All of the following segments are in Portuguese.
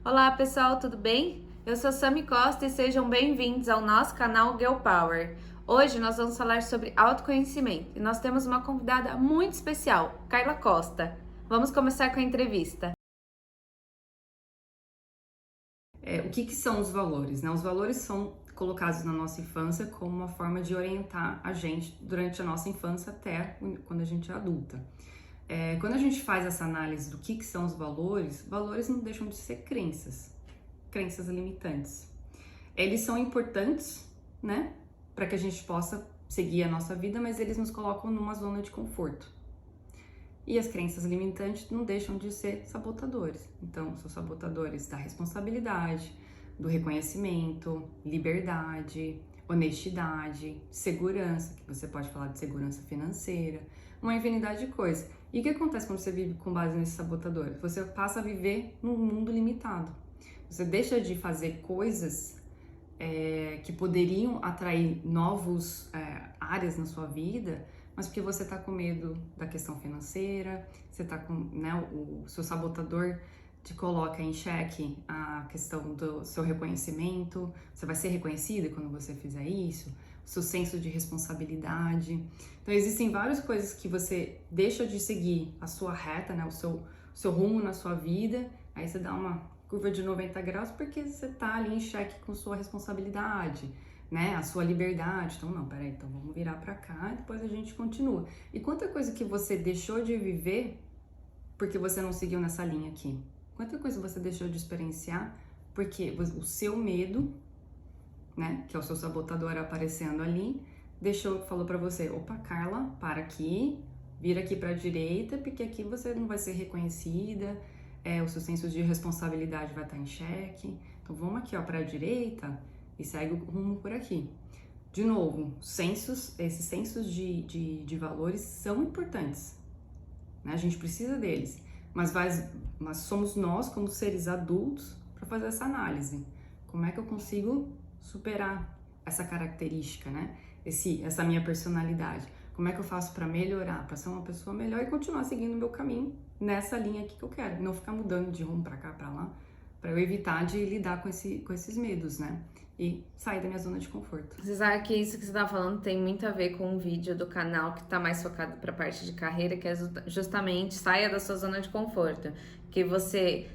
Olá pessoal, tudo bem? Eu sou Sami Costa e sejam bem-vindos ao nosso canal Girl Power. Hoje nós vamos falar sobre autoconhecimento e nós temos uma convidada muito especial, Carla Costa. Vamos começar com a entrevista. O que são os valores, né? Os valores são colocados na nossa infância como uma forma de orientar a gente durante a nossa infância até quando a gente é adulta. Quando a gente faz essa análise do que são os valores não deixam de ser crenças limitantes. Eles são importantes, né, para que a gente possa seguir a nossa vida, mas eles nos colocam numa zona de conforto. E as crenças limitantes não deixam de ser sabotadores. Então, são sabotadores da responsabilidade, do reconhecimento, liberdade, honestidade, segurança, que você pode falar de segurança financeira, uma infinidade de coisas. E o que acontece quando você vive com base nesses sabotadores? Você passa a viver num mundo limitado. Você deixa de fazer coisas que poderiam atrair novas áreas na sua vida, mas porque você está com medo da questão financeira, você está com, né, o seu sabotador te coloca em xeque a questão do seu reconhecimento, você vai ser reconhecida quando você fizer isso, o seu senso de responsabilidade. Então existem várias coisas que você deixa de seguir a sua reta, né, o seu rumo na sua vida, aí você dá uma curva de 90 graus porque você tá ali em xeque com sua responsabilidade, né, a sua liberdade. Então não, peraí, então vamos virar pra cá e depois a gente continua. E quanta coisa que você deixou de viver porque você não seguiu nessa linha aqui? Quanta coisa você deixou de experienciar porque o seu medo, né, que é o seu sabotador aparecendo ali, falou pra você, opa, Carla, para aqui, vira aqui pra direita, porque aqui você não vai ser reconhecida, o seu senso de responsabilidade vai estar em xeque. Então vamos aqui, ó, para a direita e segue o rumo por aqui. De novo, esses sensos de valores são importantes, né? A gente precisa deles, mas somos nós, como seres adultos, para fazer essa análise. Como é que eu consigo superar essa característica, né? Essa minha personalidade. Como é que eu faço para melhorar, para ser uma pessoa melhor e continuar seguindo o meu caminho nessa linha aqui que eu quero, não ficar mudando de rumo para cá, para lá, para eu evitar de lidar com esses medos, né? E sair da minha zona de conforto. Você sabe que isso que você tá falando tem muito a ver com um vídeo do canal que tá mais focado para a parte de carreira, que é justamente saia da sua zona de conforto, que você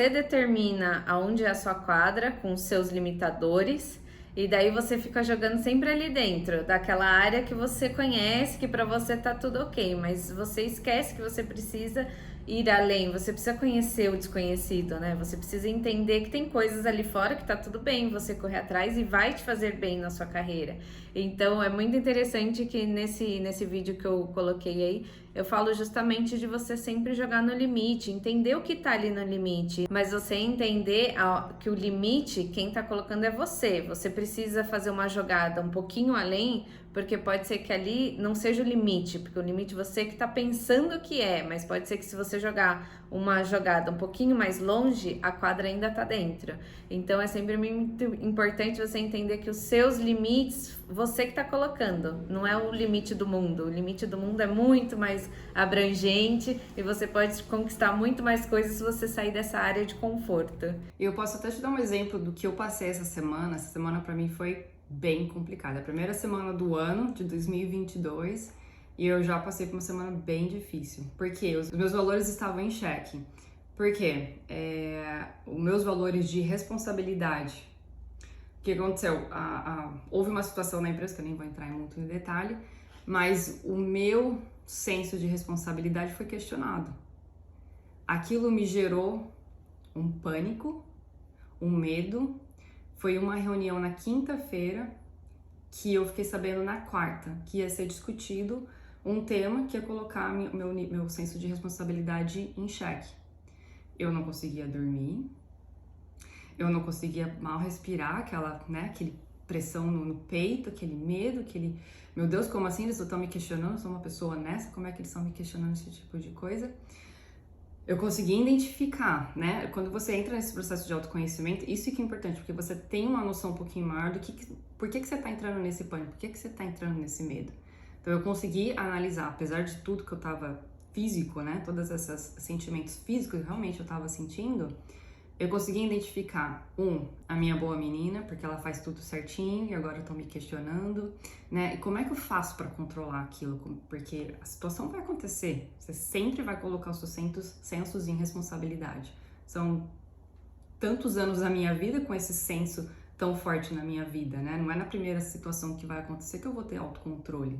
determina aonde é a sua quadra com os seus limitadores. E daí você fica jogando sempre ali dentro, daquela área que você conhece, que pra você tá tudo ok, mas você esquece que você precisa ir além, você precisa conhecer o desconhecido, né? Você precisa entender que tem coisas ali fora que tá tudo bem você correr atrás e vai te fazer bem na sua carreira. Então é muito interessante que nesse vídeo que eu coloquei aí, eu falo justamente de você sempre jogar no limite, entender o que tá ali no limite, mas você entender que o limite, quem tá colocando é você. Você precisa fazer uma jogada um pouquinho além, porque pode ser que ali não seja o limite, porque o limite você que tá pensando que é, mas pode ser que se você jogar uma jogada um pouquinho mais longe, a quadra ainda tá dentro. Então é sempre muito importante você entender que os seus limites, você que tá colocando, não é o limite do mundo. O limite do mundo é muito mais abrangente e você pode conquistar muito mais coisas se você sair dessa área de conforto. Eu posso até te dar um exemplo do que eu passei essa semana. Essa semana pra mim foi bem complicada. A primeira semana do ano de 2022 e eu já passei por uma semana bem difícil. Porque os meus valores estavam em xeque. Porque os meus valores de responsabilidade. O que aconteceu? Houve uma situação na empresa, que eu nem vou entrar muito em detalhe, mas o meu senso de responsabilidade foi questionado. Aquilo me gerou um pânico, um medo. Foi uma reunião na quinta-feira que eu fiquei sabendo na quarta que ia ser discutido um tema que ia colocar meu senso de responsabilidade em xeque. Eu não conseguia dormir, eu não conseguia mal respirar, aquele pressão no peito, aquele medo, meu Deus, como assim eles estão me questionando? Eu sou uma pessoa honesta, como é que eles estão me questionando esse tipo de coisa? Eu consegui identificar, né? Quando você entra nesse processo de autoconhecimento, isso que é importante, porque você tem uma noção um pouquinho maior do por que você tá entrando nesse pânico, por que você tá entrando nesse medo. Então eu consegui analisar, apesar de tudo que eu tava físico, né? Todos esses sentimentos físicos que realmente eu tava sentindo, Eu consegui identificar, a minha boa menina, porque ela faz tudo certinho e agora eu tô me questionando, né? E como é que eu faço para controlar aquilo? Porque a situação vai acontecer, você sempre vai colocar os seus sensos em responsabilidade. São tantos anos da minha vida com esse senso tão forte na minha vida, né? Não é na primeira situação que vai acontecer que eu vou ter autocontrole,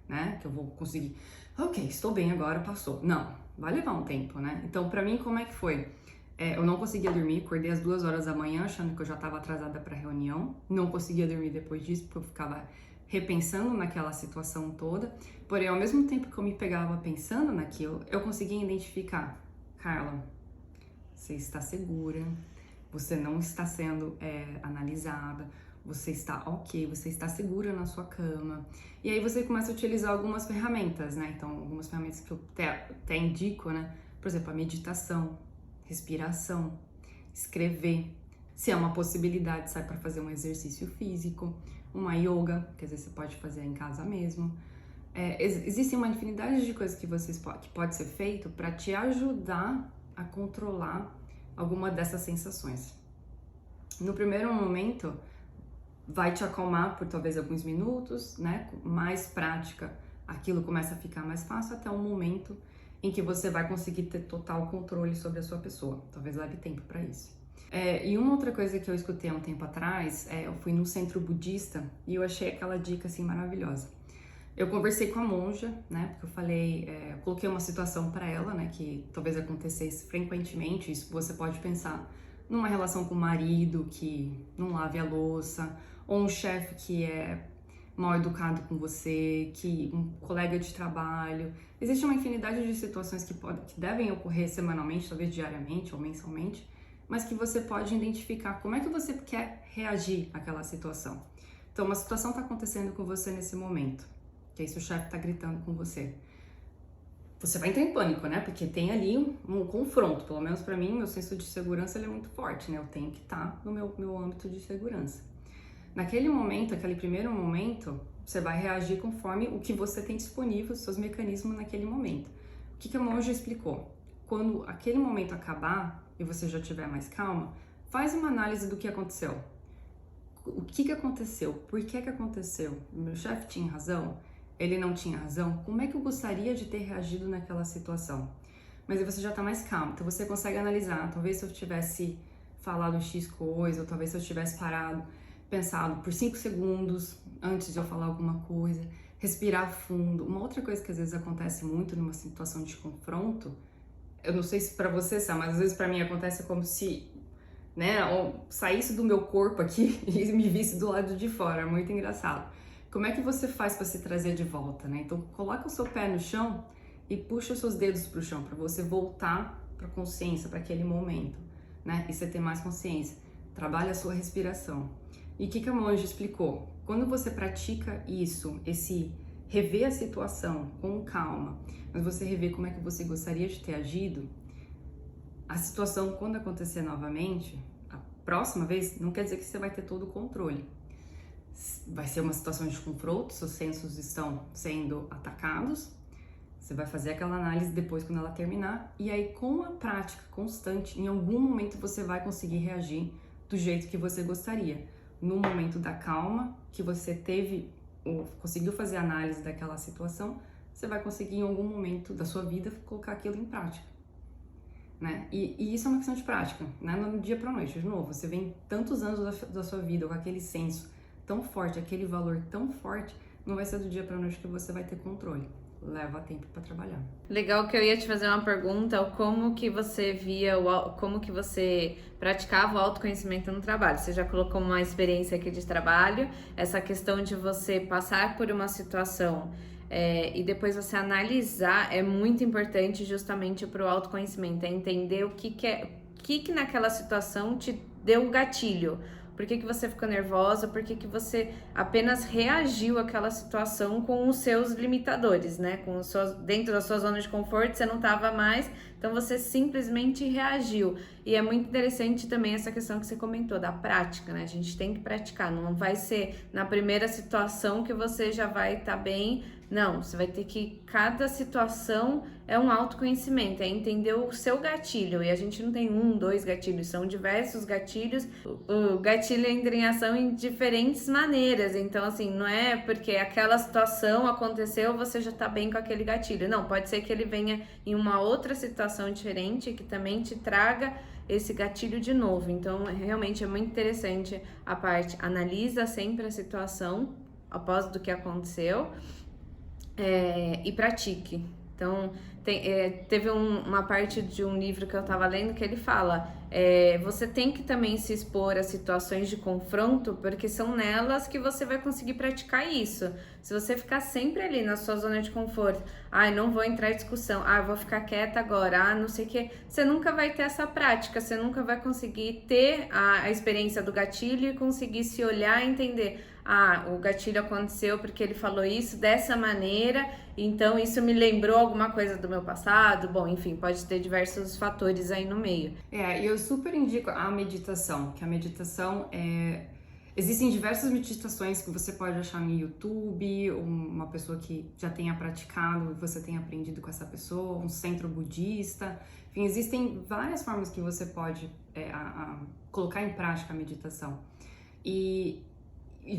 né? Que eu vou conseguir, ok, estou bem agora, passou. Não, vai levar um tempo, né? Então, pra mim, como é que foi? Eu não conseguia dormir, acordei às 2 horas da manhã, achando que eu já estava atrasada pra reunião. Não conseguia dormir depois disso, porque eu ficava repensando naquela situação toda. Porém, ao mesmo tempo que eu me pegava pensando naquilo, eu conseguia identificar, Carla, você está segura, você não está sendo analisada, você está ok, você está segura na sua cama. E aí você começa a utilizar algumas ferramentas, né? Então, algumas ferramentas que eu até indico, né? Por exemplo, a meditação, respiração, escrever. Se é uma possibilidade, sai para fazer um exercício físico, uma yoga, que às vezes você pode fazer em casa mesmo. Existem uma infinidade de coisas que pode ser feito para te ajudar a controlar alguma dessas sensações. No primeiro momento, vai te acalmar por talvez alguns minutos, né? Com mais prática, aquilo começa a ficar mais fácil até um momento em que você vai conseguir ter total controle sobre a sua pessoa. Talvez leve tempo para isso. E uma outra coisa que eu escutei há um tempo atrás, eu fui no centro budista e eu achei aquela dica assim maravilhosa. Eu conversei com a monja, né? Porque eu falei, eu coloquei uma situação para ela, né? Que talvez acontecesse frequentemente. Isso você pode pensar numa relação com o marido que não lave a louça, ou um chefe que é mal educado com você, um colega de trabalho. Existe uma infinidade de situações que devem ocorrer semanalmente, talvez diariamente ou mensalmente, mas que você pode identificar como é que você quer reagir àquela situação. Então, uma situação está acontecendo com você nesse momento, que aí seu chefe está gritando com você. Você vai entrar em pânico, né? Porque tem ali um confronto. Pelo menos para mim, meu senso de segurança ele é muito forte, né? Eu tenho que estar no meu âmbito de segurança. Naquele momento, aquele primeiro momento, você vai reagir conforme o que você tem disponível, os seus mecanismos naquele momento. O que a monja explicou? Quando aquele momento acabar e você já estiver mais calma, faz uma análise do que aconteceu. O que aconteceu? Por que aconteceu? Meu chefe tinha razão? Ele não tinha razão? Como é que eu gostaria de ter reagido naquela situação? Mas aí você já tá mais calmo, então você consegue analisar. Talvez se eu tivesse falado X coisa, ou talvez se eu tivesse pensado por 5 segundos antes de eu falar alguma coisa, respirar fundo. Uma outra coisa que às vezes acontece muito numa situação de confronto, eu não sei se pra você, Sam, mas às vezes pra mim acontece como se, né, saísse do meu corpo aqui e me visse do lado de fora. É muito engraçado. Como é que você faz para se trazer de volta, né? Então, coloca o seu pé no chão e puxa os seus dedos para o chão, para você voltar para a consciência, para aquele momento, né? E você ter mais consciência. Trabalha a sua respiração. E o que a monja explicou? Quando você pratica isso, esse rever a situação com calma, mas você rever como é que você gostaria de ter agido, a situação, quando acontecer novamente, a próxima vez, não quer dizer que você vai ter todo o controle. Vai ser uma situação de confronto, seus sensos estão sendo atacados, você vai fazer aquela análise depois quando ela terminar, e aí com a prática constante, em algum momento você vai conseguir reagir do jeito que você gostaria. No momento da calma, que você conseguiu fazer a análise daquela situação, você vai conseguir em algum momento da sua vida colocar aquilo em prática, né? E isso é uma questão de prática, né? No dia pra noite, de novo, você vem tantos anos da sua vida com aquele senso tão forte, aquele valor tão forte, não vai ser do dia pra noite que você vai ter controle. Leva tempo para trabalhar. Legal, que eu ia te fazer uma pergunta, como que você via, como que você praticava o autoconhecimento no trabalho? Você já colocou uma experiência aqui de trabalho, essa questão de você passar por uma situação e depois você analisar é muito importante justamente para o autoconhecimento, é entender o que naquela situação te deu o gatilho. Por que você ficou nervosa? Por que você apenas reagiu àquela situação com os seus limitadores, né? Dentro da sua zona de conforto, você não estava mais, então você simplesmente reagiu. E é muito interessante também essa questão que você comentou, da prática, né? A gente tem que praticar, não vai ser na primeira situação que você já vai estar bem, Não, você vai ter que, cada situação é um autoconhecimento, é entender o seu gatilho. E a gente não tem um, dois gatilhos, são diversos gatilhos. O gatilho entra em ação em diferentes maneiras. Então, assim, não é porque aquela situação aconteceu, você já tá bem com aquele gatilho. Não, pode ser que ele venha em uma outra situação diferente que também te traga esse gatilho de novo. Então, realmente é muito interessante a parte, analisa sempre a situação após do que aconteceu. E pratique. Então, teve uma parte de um livro que eu tava lendo que ele fala: você tem que também se expor a situações de confronto, porque são nelas que você vai conseguir praticar isso. Se você ficar sempre ali na sua zona de conforto, não vou entrar em discussão, vou ficar quieta agora, não sei o que, você nunca vai ter essa prática, você nunca vai conseguir ter a experiência do gatilho e conseguir se olhar e entender. O gatilho aconteceu porque ele falou isso dessa maneira, então isso me lembrou alguma coisa do meu passado. Bom, enfim, pode ter diversos fatores aí no meio. E eu super indico a meditação, que a meditação existem diversas meditações que você pode achar no YouTube, uma pessoa que já tenha praticado, você tenha aprendido com essa pessoa, um centro budista. Enfim, existem várias formas que você pode colocar em prática a meditação. E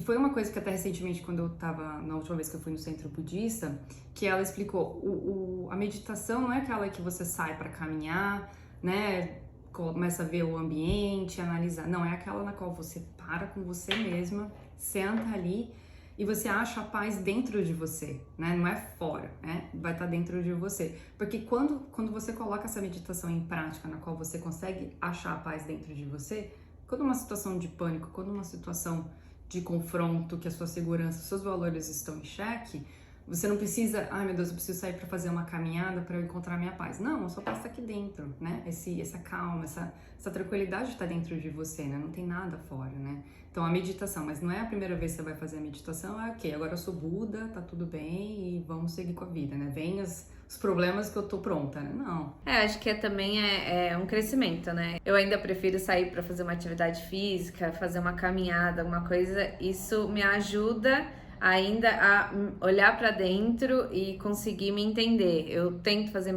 foi uma coisa que até recentemente, quando eu tava, na última vez que eu fui no centro budista, que ela explicou, a meditação não é aquela que você sai para caminhar, né, começa a ver o ambiente, analisar, não, é aquela na qual você para com você mesma, senta ali e você acha a paz dentro de você, né, não é fora, né, vai estar dentro de você, porque quando você coloca essa meditação em prática, na qual você consegue achar a paz dentro de você, quando uma situação de pânico, quando uma situação de confronto, que a sua segurança, os seus valores estão em xeque, você não precisa, meu Deus, eu preciso sair para fazer uma caminhada para eu encontrar minha paz. Não, a sua paz está aqui dentro, né? Essa calma, essa tranquilidade está dentro de você, né? Não tem nada fora, né? Então a meditação, mas não é a primeira vez que você vai fazer a meditação, ok, agora eu sou Buda, tá tudo bem e vamos seguir com a vida, né? Vem os problemas que eu tô pronta, né? Não. Acho que também é um crescimento, né? Eu ainda prefiro sair para fazer uma atividade física, fazer uma caminhada, alguma coisa. Isso me ajuda ainda a olhar para dentro e conseguir me entender. Eu tento fazer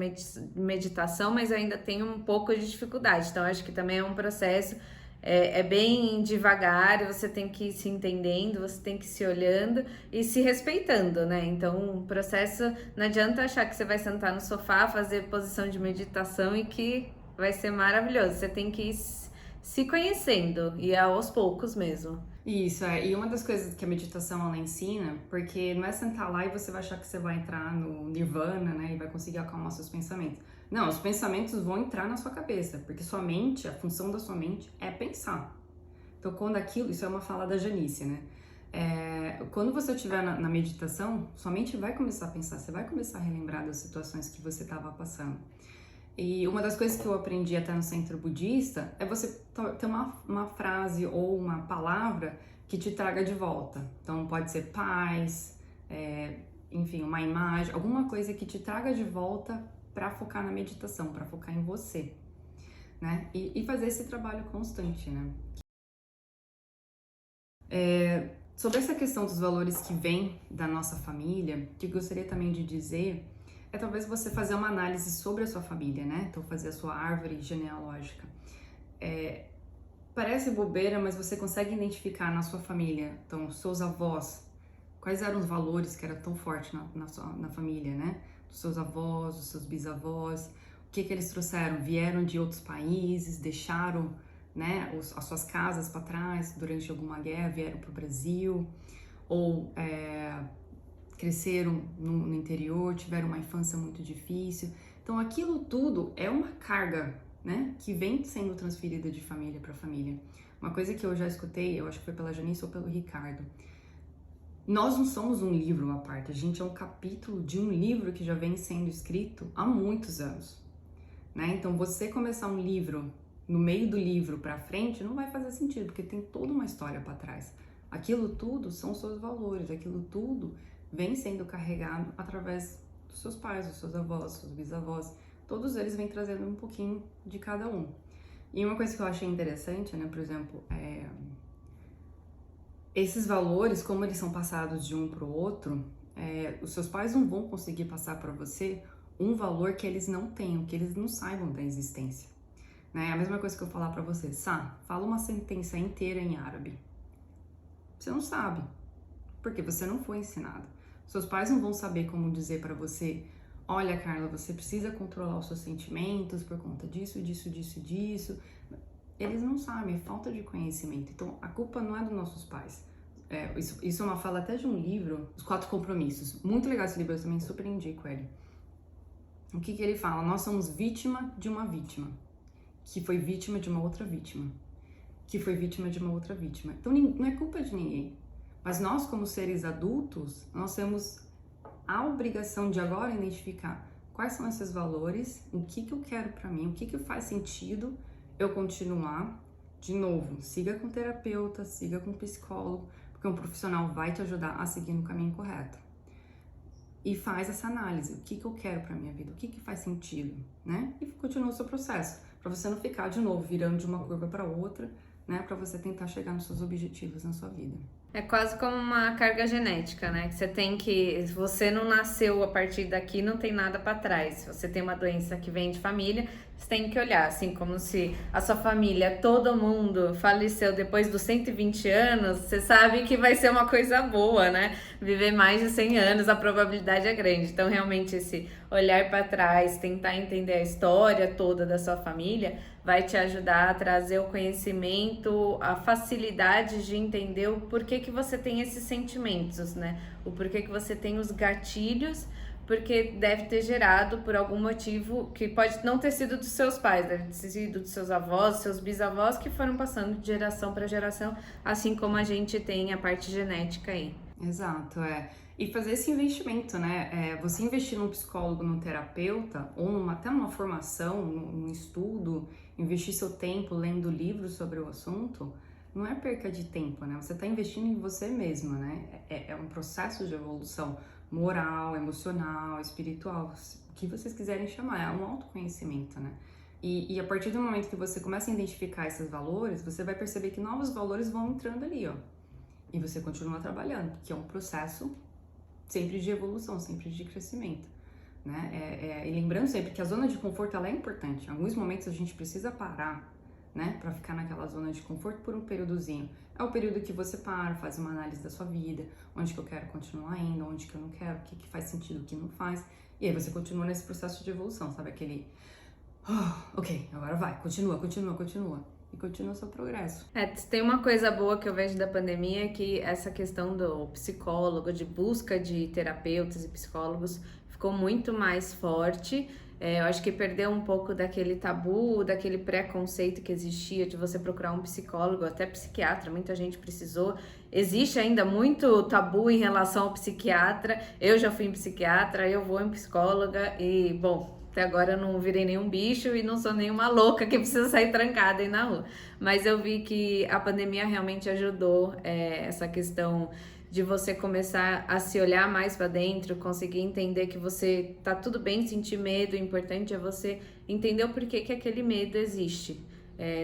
meditação, mas ainda tenho um pouco de dificuldade. Então, acho que também é um processo. É bem devagar, você tem que ir se entendendo, você tem que ir se olhando e se respeitando, né? Então, o processo, não adianta achar que você vai sentar no sofá, fazer posição de meditação e que vai ser maravilhoso. Você tem que ir se conhecendo e aos poucos mesmo. Isso, e uma das coisas que a meditação ela ensina, porque não é sentar lá e você vai achar que você vai entrar no nirvana, né, e vai conseguir acalmar seus pensamentos. Não, os pensamentos vão entrar na sua cabeça, porque sua mente, a função da sua mente é pensar. Então, isso é uma fala da Janice, né? Quando você estiver na meditação, sua mente vai começar a pensar, você vai começar a relembrar das situações que você estava passando. E uma das coisas que eu aprendi até no centro budista é você ter uma frase ou uma palavra que te traga de volta. Então pode ser paz, enfim, uma imagem, alguma coisa que te traga de volta para focar na meditação, para focar em você, né? E fazer esse trabalho constante, né? Sobre essa questão dos valores que vêm da nossa família, que eu gostaria também de dizer talvez você fazer uma análise sobre a sua família, né? Então, fazer a sua árvore genealógica. Parece bobeira, mas você consegue identificar na sua família, então, os seus avós, quais eram os valores que eram tão fortes na família, né? Dos seus avós, dos seus bisavós, o que eles trouxeram? Vieram de outros países, deixaram, né, as suas casas para trás durante alguma guerra, vieram para o Brasil, ou cresceram no interior, tiveram uma infância muito difícil. Então aquilo tudo é uma carga, né, que vem sendo transferida de família para família. Uma coisa que eu já escutei, eu acho que foi pela Janice ou pelo Ricardo, nós não somos um livro à parte, a gente é um capítulo de um livro que já vem sendo escrito há muitos anos, né? Então você começar um livro no meio do livro para frente não vai fazer sentido, porque tem toda uma história para trás. Aquilo tudo são seus valores, aquilo tudo vem sendo carregado através dos seus pais, dos seus avós, dos seus bisavós. Todos eles vêm trazendo um pouquinho de cada um. E uma coisa que eu achei interessante, né, por exemplo, esses valores, como eles são passados de um para o outro, Os seus pais não vão conseguir passar para você um valor que eles não tenham, que eles não saibam da existência. Né? A mesma coisa que eu falar para você, fala uma sentença inteira em árabe. Você não sabe, porque você não foi ensinado. Seus pais não vão saber como dizer para você, olha, Carla, você precisa controlar os seus sentimentos por conta disso, disso, disso, disso. Eles não sabem, é falta de conhecimento. Então, a culpa não é dos nossos pais. Isso é uma fala até de um livro, Os 4 Compromissos. Muito legal esse livro, eu também super indico ele. O que ele fala? Nós somos vítima de uma vítima, que foi vítima de uma outra vítima, que foi vítima de uma outra vítima. Então, não é culpa de ninguém. Mas nós, como seres adultos, nós temos a obrigação de agora identificar quais são esses valores, o que eu quero pra mim, o que faz sentido eu continuar. De novo, siga com terapeuta, siga com psicólogo, porque um profissional vai te ajudar a seguir no caminho correto. E faz essa análise, o que eu quero pra minha vida, o que faz sentido, né? E continua o seu processo, pra você não ficar de novo virando de uma curva pra outra, né? Pra você tentar chegar nos seus objetivos na sua vida. É quase como uma carga genética, né? Que você tem que... Se você não nasceu a partir daqui, não tem nada pra trás. Se você tem uma doença que vem de família, você tem que olhar, assim, como se a sua família, todo mundo faleceu depois dos 120 anos, você sabe que vai ser uma coisa boa, né? Viver mais de 100 anos, a probabilidade é grande. Então, realmente, esse olhar pra trás, tentar entender a história toda da sua família, vai te ajudar a trazer o conhecimento, a facilidade de entender o porquê que você tem esses sentimentos, né? O porquê que você tem os gatilhos, porque deve ter gerado por algum motivo que pode não ter sido dos seus pais, deve ter sido dos seus avós, seus bisavós, que foram passando de geração para geração, assim como a gente tem a parte genética aí. Exato, E fazer esse investimento, né? Você investir num psicólogo, num terapeuta, ou até numa formação, num estudo, investir seu tempo lendo livros sobre o assunto, não é perca de tempo, né? Você está investindo em você mesma, né? É um processo de evolução moral, emocional, espiritual, o que vocês quiserem chamar, é um autoconhecimento, né? E a partir do momento que você começa a identificar esses valores, você vai perceber que novos valores vão entrando ali, ó. E você continua trabalhando, que é um processo sempre de evolução, sempre de crescimento, né? E lembrando sempre que a zona de conforto, ela é importante. Em alguns momentos a gente precisa parar, né? Pra ficar naquela zona de conforto por um períodozinho. É o período que você para, faz uma análise da sua vida, onde que eu quero continuar indo, onde que eu não quero, o que faz sentido, o que não faz. E aí você continua nesse processo de evolução, sabe? Aquele... ok, agora vai, continua. E continua o seu progresso. Tem uma coisa boa que eu vejo da pandemia, que essa questão do psicólogo, de busca de terapeutas e psicólogos, ficou muito mais forte. Eu acho que perdeu um pouco daquele tabu, daquele preconceito que existia de você procurar um psicólogo, até psiquiatra, muita gente precisou. Existe ainda muito tabu em relação ao psiquiatra. Eu já fui em psiquiatra, eu vou em psicóloga e, bom, até agora eu não virei nenhum bicho e não sou nenhuma louca que precisa sair trancada aí na rua. Mas eu vi que a pandemia realmente ajudou essa questão de você começar a se olhar mais para dentro, conseguir entender que você tá tudo bem sentir medo, o importante é você entender o porquê que aquele medo existe.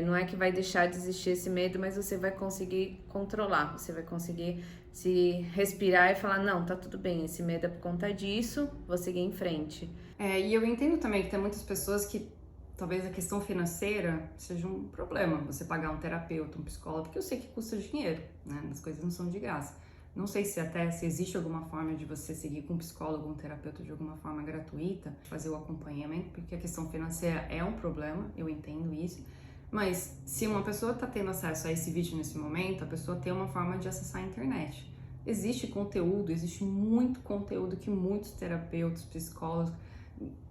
Não é que vai deixar de existir esse medo, mas você vai conseguir controlar, você vai conseguir se respirar e falar, não, tá tudo bem, esse medo é por conta disso, vou seguir em frente. E eu entendo também que tem muitas pessoas que talvez a questão financeira seja um problema, você pagar um terapeuta, um psicólogo, porque eu sei que custa dinheiro, né? As coisas não são de graça. Não sei se existe alguma forma de você seguir com um psicólogo, um terapeuta de alguma forma gratuita, fazer o acompanhamento, porque a questão financeira é um problema, eu entendo isso. Mas se uma pessoa está tendo acesso a esse vídeo nesse momento, a pessoa tem uma forma de acessar a internet. Existe conteúdo, existe muito conteúdo que muitos terapeutas, psicólogos,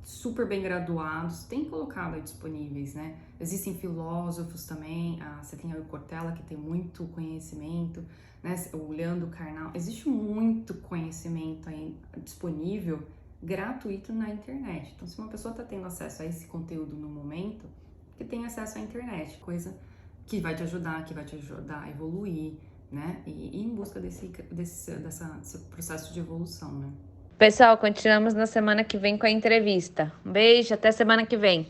super bem graduados, têm colocado aí disponíveis, né? Existem filósofos também, você tem aí o Cortella, que tem muito conhecimento, né? O Leandro Carnal, existe muito conhecimento aí disponível, gratuito na internet. Então, se uma pessoa está tendo acesso a esse conteúdo no momento, que tem acesso à internet, coisa que vai te ajudar a evoluir, né? E ir em busca desse processo de evolução, né? Pessoal, continuamos na semana que vem com a entrevista. Um beijo, até semana que vem.